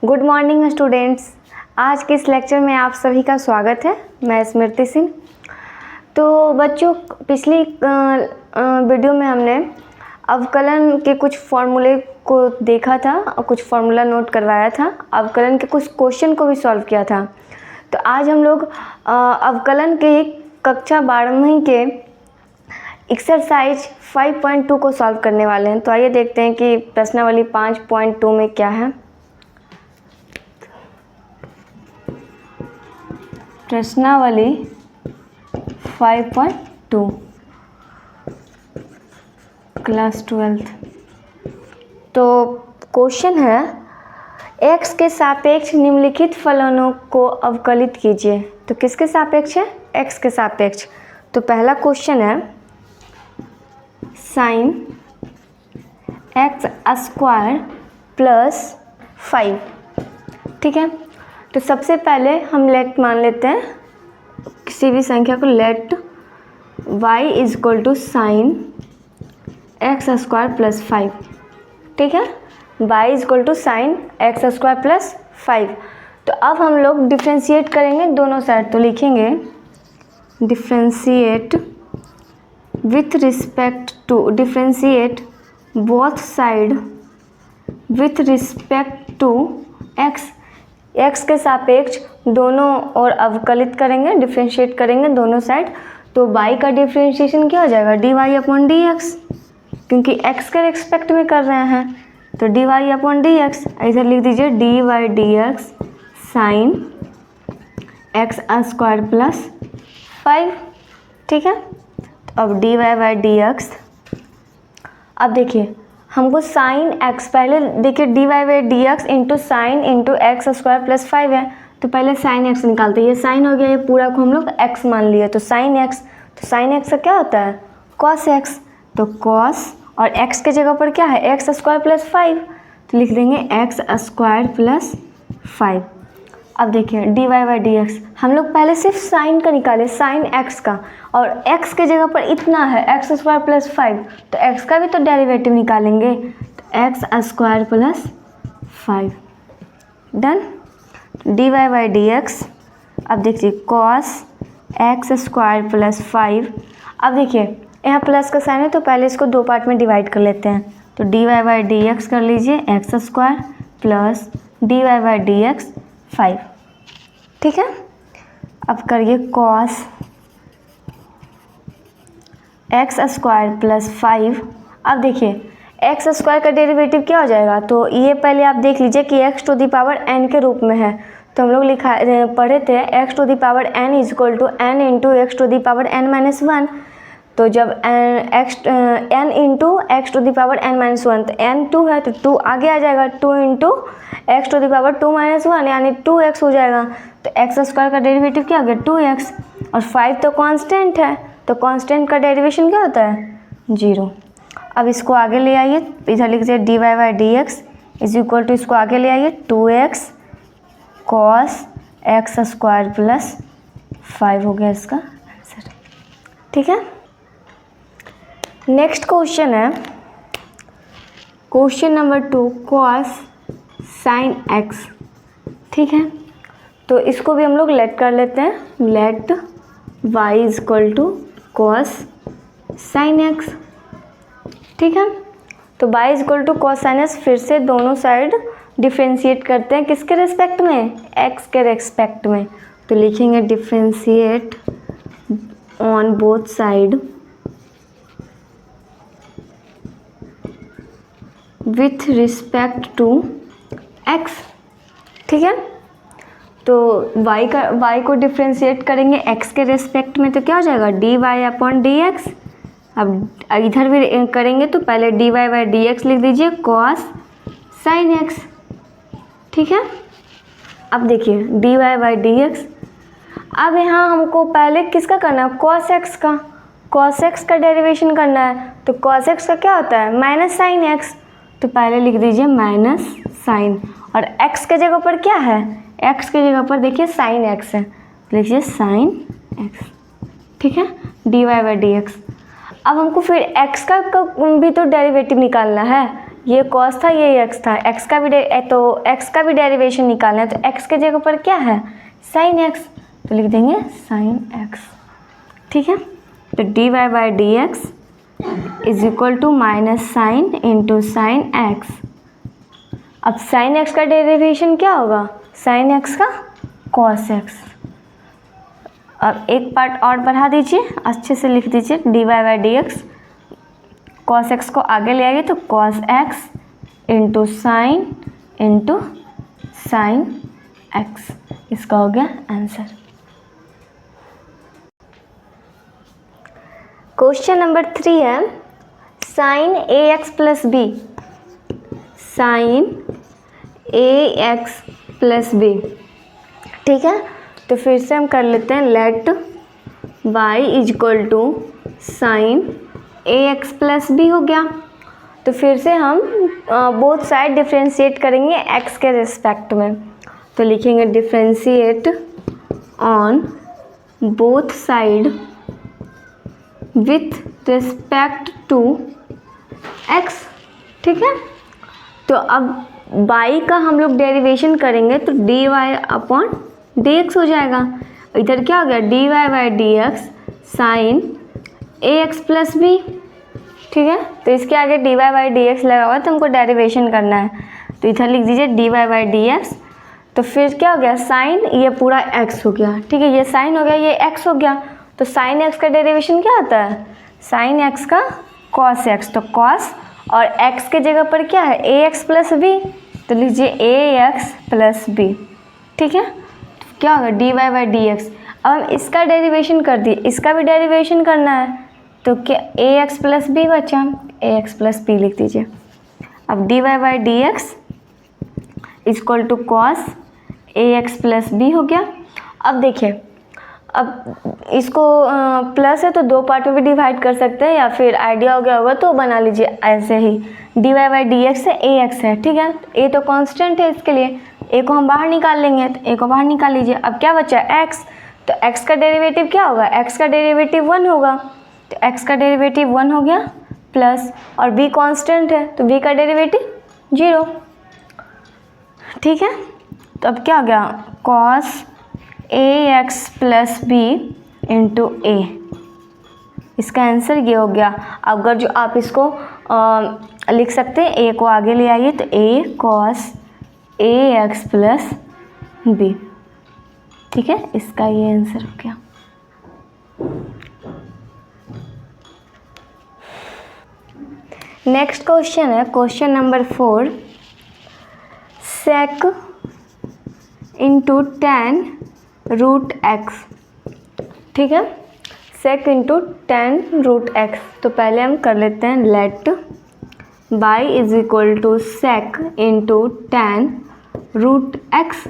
Good morning students. आज के इस लेक्चर में आप सभी का स्वागत है। मैं स्मृति सिंह। तो बच्चों, पिछली वीडियो में हमने अवकलन के कुछ फॉर्मूले को देखा था और कुछ फार्मूला नोट करवाया था। अवकलन के कुछ क्वेश्चन को भी सॉल्व किया था। तो आज हम लोग अवकलन के कक्षा 12वीं के एक्सरसाइज 5.2 को सॉल्व करने वाले हैं। तो आइए देखते हैं कि प्रश्नावली 5.2 में क्या है। प्रश्नावली 5.2 क्लास 12th। तो क्वेश्चन है, x के सापेक्ष निम्नलिखित फलनों को अवकलित कीजिए। तो किसके सापेक्ष है? x के सापेक्ष। तो पहला क्वेश्चन है sin x² प्लस 5। ठीक है, तो सबसे पहले हम लेट मान लेते हैं किसी भी संख्या को। Let y is equal to sine x² plus 5। ठीक है, y is equal to sine x² plus 5। तो अब हम लोग डिफ्रेंशिएट करेंगे दोनों साइड। तो लिखेंगे differentiate with respect to, differentiate both side with respect to x। x के सापेक्ष दोनों और अवकलित करेंगे, डिफ्रेंशिएट करेंगे दोनों साइड। तो y का डिफ्रेंशिएशन क्या हो जाएगा? dy अपॉन dx, क्योंकि x के रिस्पेक्ट में कर रहे हैं। तो dy अपॉन dx, ऐसे लिख दीजिए dy dx sign x² plus 5। ठीक है, तो अब dy बाई dx। अब देखिए हमको साइन x, पहले देखिए dy by dx into sine into x² plus 5 है। तो पहले साइन x निकालते हैं। ये साइन हो गया, ये पूरा को हम लोग x मान लिए। तो साइन x, तो साइन x का क्या होता है? cos x। तो cos और x के जगह पर क्या है? x² plus 5। तो लिख देंगे x² प्लस 5। अब देखिए dy बाई dx, हम लोग पहले सिर्फ साइन का निकाले, साइन x का, और x के जगह पर इतना है x² प्लस 5। तो x का भी तो डेरिवेटिव निकालेंगे। तो x² plus 5। Done. dy by dx, अब देखिए cos x² प्लस 5। अब देखिए यहाँ प्लस का साइन है, तो पहले इसको दो पार्ट में डिवाइड कर लेते हैं। तो dy बाई dx कर लीजिए x² plus dy by dx 5। ठीक है, अब करिए cos x² प्लस 5। अब देखिए x² का डेरिवेटिव क्या हो जाएगा? तो ये पहले आप देख लीजिए कि x⁴n के रूप में है। तो हम लोग पढ़े थे x⁴n equal to n into x⁴n-1। तो जब n इंटू x⁴n-1, तो n 2 है तो 2 आगे आ जाएगा, 2 इंटू x⁴2-1 यानी 2x हो जाएगा। तो x² का डेरिवेटिव क्या हो गया? 2x। और 5 तो कांस्टेंट है, तो कांस्टेंट का डेरिवेशन क्या होता है? 0। अब इसको आगे ले आइए, इधर लिख दीजिए dy by dx is equal to, इसको आगे ले आइए 2x cos x² प्लस 5 हो गया इसका आंसर। ठीक है, नेक्स्ट क्वेश्चन है question number 2 cos sin x। ठीक है, तो इसको भी हम लोग लेट कर लेते हैं। Let y is equal to cos sin x। ठीक है, तो y is equal to cos sin x, फिर से दोनों साइड डिफ्रेंशिएट करते हैं। किसके रेस्पेक्ट में? x के रेस्पेक्ट में। तो लिखेंगे differentiate on both side with respect to x। ठीक है, तो y को डिफ्रेंशिएट करेंगे x के रेस्पेक्ट में, तो क्या हो जाएगा? dy upon dx। अब इधर भी करेंगे तो पहले dy बाई dx लिख दीजिए cos sin x। ठीक है, अब देखिए dy बाई dx। अब यहाँ हमको पहले किसका करना है? cos x का। cos x का डेरिवेशन करना है। तो cos x का क्या होता है? Minus sine x। तो पहले लिख दीजिए माइनस साइन, और x के जगह पर क्या है? x के जगह पर देखिए साइन x है, लिखिए साइन x। ठीक है, dy बाई dx। अब हमको फिर x का भी तो डेरिवेटिव निकालना है। ये कॉस था, ये एक्स था, एक्स का भी डेरिवेशन निकालना है, तो एक्स के जगह पर क्या है, साइन एक्स, तो लिख देंगे साइन एक्स। ठीक है, तो D Y by D X is equal to minus sine into sine X. अब साइन एक्स का डेरिवेशन क्या होगा, साइन एक्स का कॉस एक्स। अब एक पार्ट और बढ़ा दीजिए, अच्छे से लिख दीजिए, d Y by D x, cos x को आगे ले आइए तो cos x into sine x, इसका हो गया आंसर। क्वेश्चन नंबर 3 है sine a x plus b, sine a x plus b. ठीक है, तो फिर से हम कर लेते हैं, let y is equal to sine a x plus b हो गया। तो फिर से हम बोथ साइड डिफ्रेंशिएट करेंगे x के रिस्पेक्ट में, तो लिखेंगे differentiate on both side with respect to x। ठीक है, तो अब y का हम लोग डेरिवेशन करेंगे तो dy अपॉन dx हो जाएगा। इधर क्या हो गया, dy by D x sine a x plus b. ठीक है, तो इसके आगे dy बाई डी एक्स लगा हुआ तो हमको डेरिवेशन करना है, तो इधर लिख दीजिए dy बाई डी एक्स। तो फिर क्या हो गया, साइन, ये पूरा x हो गया। ठीक है, ये साइन हो गया, ये x हो गया, तो साइन x का डेरिवेशन क्या होता है, साइन x का कॉस x, तो कॉस और x के जगह पर क्या है, ए एक्स प्लस बी, तो लीजिए ए एक्स प्लस बी। ठीक है, तो क्या होगा, d Y by D x. अब हम इसका डेरिवेशन कर दिए, इसका भी डेरिवेशन करना है, तो क्या ए एक्स प्लस बी बचा, ए एक्स प्लस बी लिख दीजिए। अब d Y by D x equal to cos a x plus b हो गया। अब देखिए, अब इसको प्लस है तो दो पार्ट में भी डिवाइड कर सकते हैं, या फिर आइडिया हो गया होगा तो बना लीजिए ऐसे ही, D Y by D X है, ए एक्स है। ठीक है, ए तो कांस्टेंट है, इसके लिए ए को हम बाहर निकाल लेंगे, तो ए को बाहर निकाल लीजिए। अब क्या बचा, एक्स, तो एक्स का डेरिवेटिव क्या होगा, एक्स का डेरिवेटिव 1 होगा, तो एक्स का डेरिवेटिव 1 हो गया, प्लस और बी कांस्टेंट है तो बी का डेरिवेटिव 0। ठीक है, तो अब क्या हो गया, cos a x plus B into ए, इसका आंसर ये हो गया। अगर जो आप इसको लिख सकते हैं, ए को आगे ले आइए तो a cos a x plus b. ठीक है, इसका ये आंसर हो गया। नेक्स्ट क्वेश्चन है question number 4, sec into tan root x. ठीक है, sec into tan root x, तो पहले हम कर लेते हैं, let y is equal to sec into tan root x.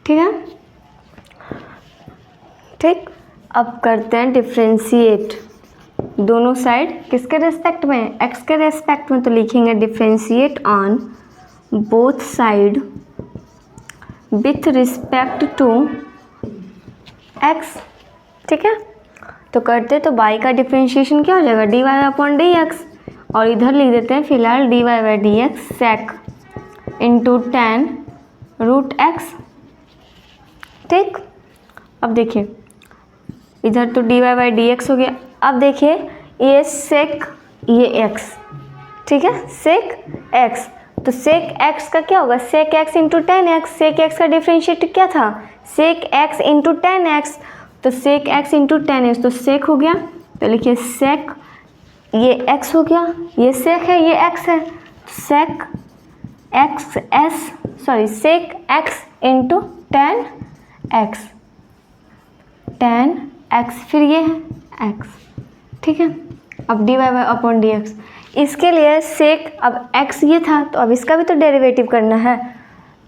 ठीक है, ठीक, अब करते हैं डिफ्रेंशिएट दोनों साइड, किसके रेस्पेक्ट में, x के रेस्पेक्ट में, तो लिखेंगे differentiate on both side with respect to x। ठीक है, तो करते तो y का डिफ्रेंशिएशन क्या हो जाएगा, d Y upon D x, और इधर लिख देते हैं फिलहाल d Y by D x sec into tan root x. ठीक, अब देखिए इधर तो D Y by D x हो गया। अब देखिए ये सेक, ये एक्स, ठीक है, सेक एक्स, तो सेक एक्स का क्या होगा, sec x into tan X. Sec X का डिफ्रेंशिएट क्या था, sec x into tan X, तो sec x into tan X, तो सेक हो गया, तो लिखिए सेक, ये एक्स हो गया, ये सेक है, ये एक्स है, sec x s, sorry sec x into tan x, tan x, फिर ये है एक्स। ठीक है, अब d Y by upon D x, इसके लिए सेक, अब एक्स ये था तो अब इसका भी तो डेरिवेटिव करना है,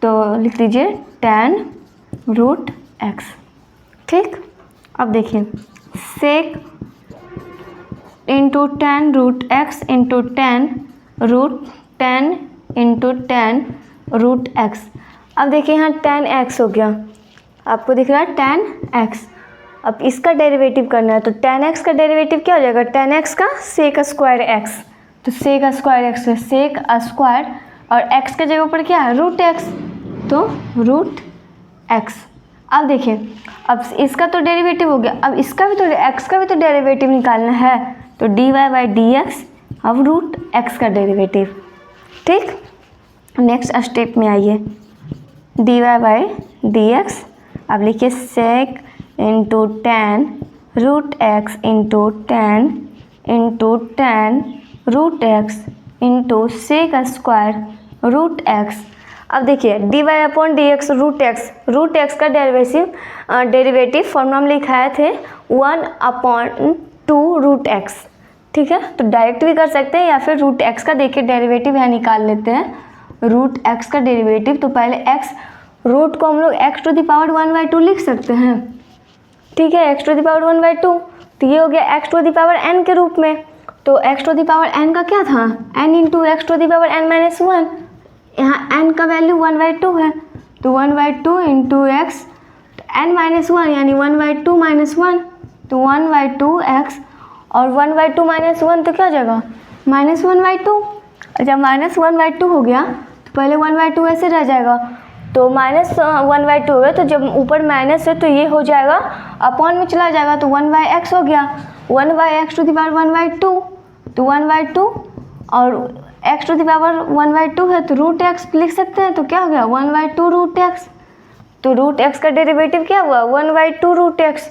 तो लिख लीजिए टेन रूट एक्स। ठीक, अब देखिए sec into tan root X into tan root tan into tan root X. अब देखिए यहाँ टेन एक्स हो गया, आपको दिख रहा है टेन एक्स। अब इसका डेरिवेटिव करना है, तो टेन एक्स का डेरिवेटिव क्या हो जाएगा, टेन एक्स का सेक स्क्वायर एक्स, तो सेक स्क्वायर एक्स है, सेक स्क्वायर और एक्स के जगह पर क्या है रूट एक्स, तो रूट एक्स। अब देखिए अब इसका तो डेरिवेटिव हो गया, अब इसका भी तो एक्स का भी तो डेरिवेटिव निकालना है, तो D Y by D x अब रूट एक्स का डेरिवेटिव। ठीक, नेक्स्ट स्टेप में आइए, D Y by D x, अब लिखिए sec into tan root X into tan root X into sec square root X. अब देखिए D Y upon D X root X का derivative formula में लिखाए थे 1/2 रूट एक्स। ठीक है, तो डायरेक्ट भी कर सकते हैं या फिर रूट एक्स का देखिए डेरिवेटिव यहाँ निकाल लेते हैं। रूट एक्स का डेरिवेटिव, तो पहले एक्स रूट को हम लोग एक्स टू द पावर 1/2 लिख सकते हैं। ठीक है, एक्स टू द पावर 1/2, तो ये हो गया x to the power n के रूप में। तो x to the power n का क्या था, n into x to the power n minus 1, यहाँ एन का वैल्यू 1/2 है, तो 1/2 इंटू एक्स एन माइनस 1 यानी 1/2 माइनस 1, तो 1/2 एक्स और 1/2 माइनस 1 तो क्या हो जाएगा -1/2। जब -1/2 हो गया तो पहले 1/2 ऐसे रह जाएगा, तो -1/2 हो गया, तो जब ऊपर माइनस है तो ये हो जाएगा अपॉन में चला जाएगा, तो 1/x हो गया, 1/x टू द पावर 1/2, तो 1/2 और x टू द पावर 1/2 है तो रूट एक्स लिख सकते हैं, तो क्या हो गया 1/2 रूट एक्स। तो रूट एक्स का डेरिवेटिव क्या हुआ 1/2 रूट एक्स,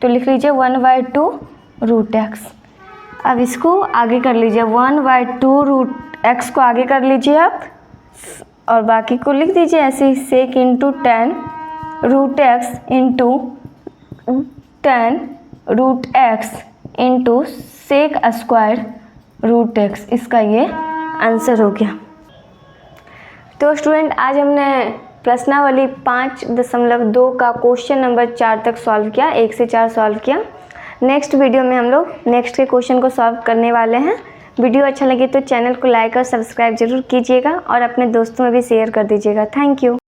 तो लिख लीजिए 1/2 रूट एक्स। अब इसको आगे कर लीजिए, 1/2 रूट एक्स को आगे कर लीजिए आप और बाकी को लिख दीजिए ऐसे ही, sec into tan root X into tan root X into sec square root X. इसका ये आंसर हो गया। तो स्टूडेंट आज हमने प्रश्नावली 5.2 का क्वेश्चन नंबर 4 तक सॉल्व किया, 1 से 4 सॉल्व किया। नेक्स्ट वीडियो में हम लोग नेक्स्ट के क्वेश्चन को सॉल्व करने वाले हैं। वीडियो अच्छा लगे तो चैनल को लाइक और सब्सक्राइब जरूर कीजिएगा और अपने दोस्तों में भी शेयर कर दीजिएगा। Thank you.